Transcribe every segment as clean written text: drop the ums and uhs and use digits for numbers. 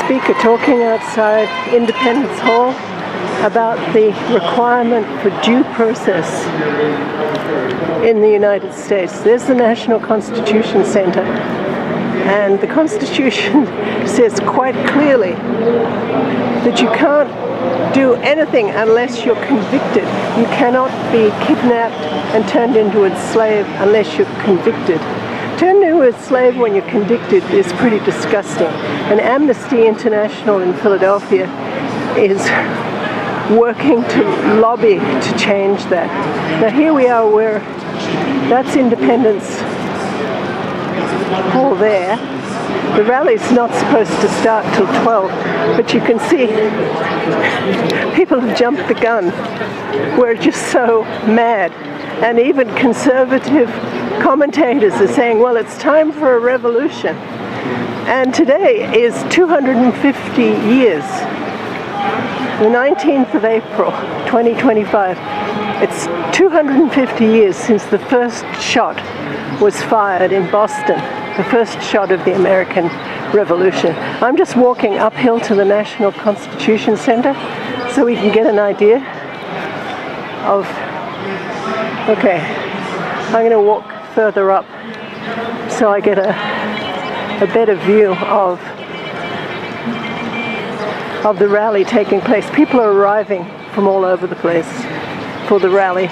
speaker talking outside Independence Hall about the requirement for due process in the United States. There's the National Constitution Center, and the Constitution says quite clearly that you can't do anything unless you're convicted. You cannot be kidnapped and turned into a slave unless you're convicted. Turned into a slave when you're convicted is pretty disgusting. And Amnesty International in Philadelphia is working to lobby to change that. Now here we are where that's Independence Hall there. The rally's not supposed to start till 12, but you can see people have jumped the gun. We're just so mad. And even conservative commentators are saying, well, it's time for a revolution. And today is 250 years. The 19th of April, 2025. It's 250 years since the first shot was fired in Boston, the first shot of the American Revolution. I'm just walking uphill to the National Constitution Center so we can get an idea of... Okay, I'm going to walk further up so I get a better view of the rally taking place. People are arriving from all over the place for the rally,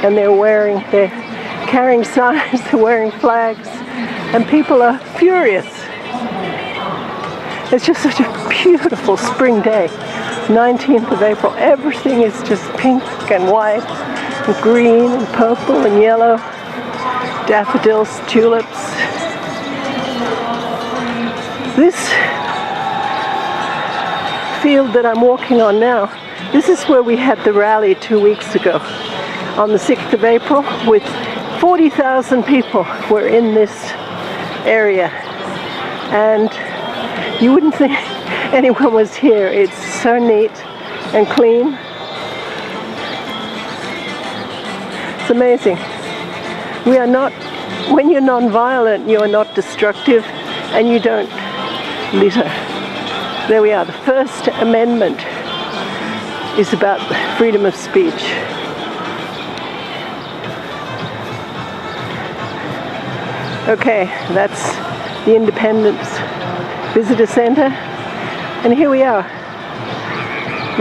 and they're carrying signs, they're wearing flags, and people are furious. It's just such a beautiful spring day, 19th of April. Everything is just pink and white and green and purple and yellow, daffodils, tulips. This field that I'm walking on now, this is where we had the rally 2 weeks ago on the 6th of April, with 40,000 people were in this area, and you wouldn't think anyone was here. It's so neat and clean. It's amazing. We are not, when you're non-violent, you are not destructive, and you don't litter. There we are. The First Amendment is about freedom of speech. Okay, that's the Independence Visitor Center. And here we are,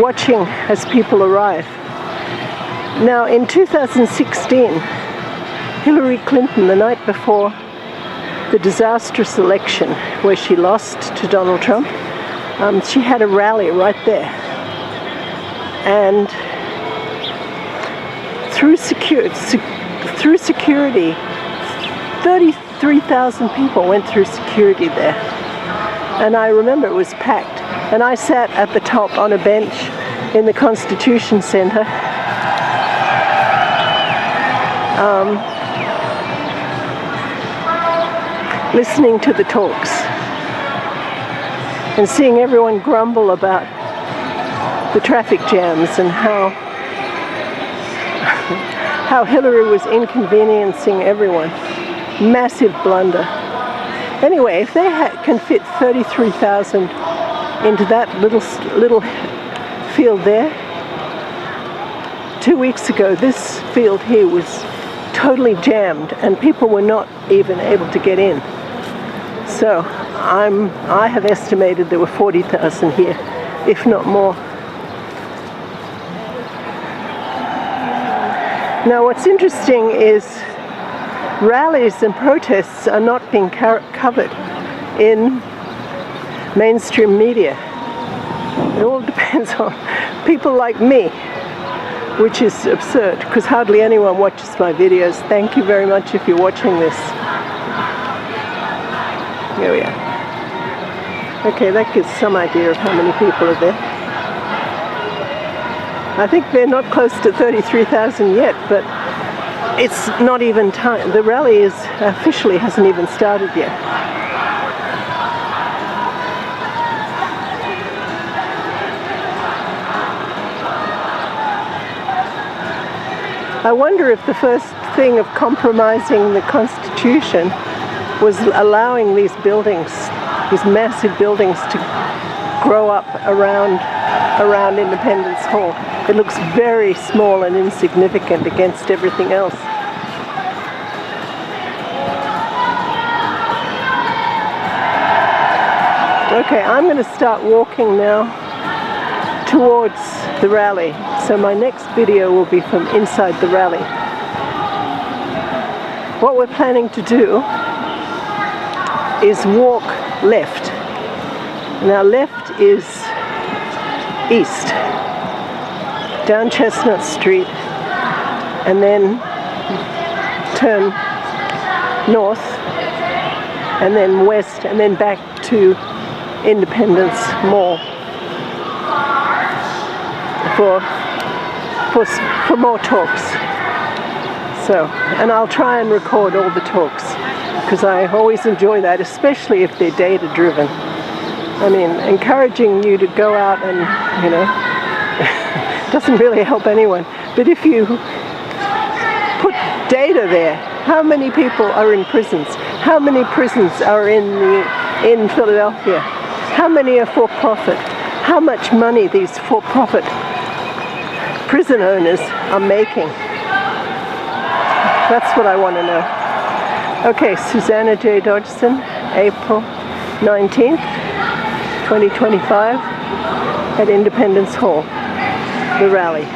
watching as people arrive. Now, in 2016, Hillary Clinton, the night before the disastrous election where she lost to Donald Trump, she had a rally right there. And through security, 33,000 people went through security there. And I remember it was packed. And I sat at the top on a bench in the Constitution Center, listening to the talks and seeing everyone grumble about the traffic jams and how Hillary was inconveniencing everyone. Massive blunder. Anyway, if they can fit 33,000 into that little field there, 2 weeks ago this field here was totally jammed and people were not even able to get in. So I have estimated there were 40,000 here, if not more. Now what's interesting is rallies and protests are not being covered in mainstream media. It all depends on people like me, which is absurd because hardly anyone watches my videos. Thank you very much if you're watching this. Here we are. Okay, that gives some idea of how many people are there. I think they're not close to 33,000 yet, but it's not even time. The rally officially hasn't even started yet. I wonder if the first thing of compromising the Constitution was allowing these buildings, these massive buildings, grow up around Independence Hall. It looks very small and insignificant against everything else. Okay, I'm going to start walking now towards the rally. So my next video will be from inside the rally. What we're planning to do is walk left. Now left is east, down Chestnut Street, and then turn north, and then west, and then back to Independence Mall for more talks. So, and I'll try and record all the talks because I always enjoy that, especially if they're data driven. I mean, encouraging you to go out and, you know, doesn't really help anyone. But if you put data there, how many people are in prisons? How many prisons are in Philadelphia? How many are for profit? How much money these for-profit prison owners are making? That's what I want to know. Okay, Susanna J. Dodgson, April 19th, 2025, at Independence Hall, the rally.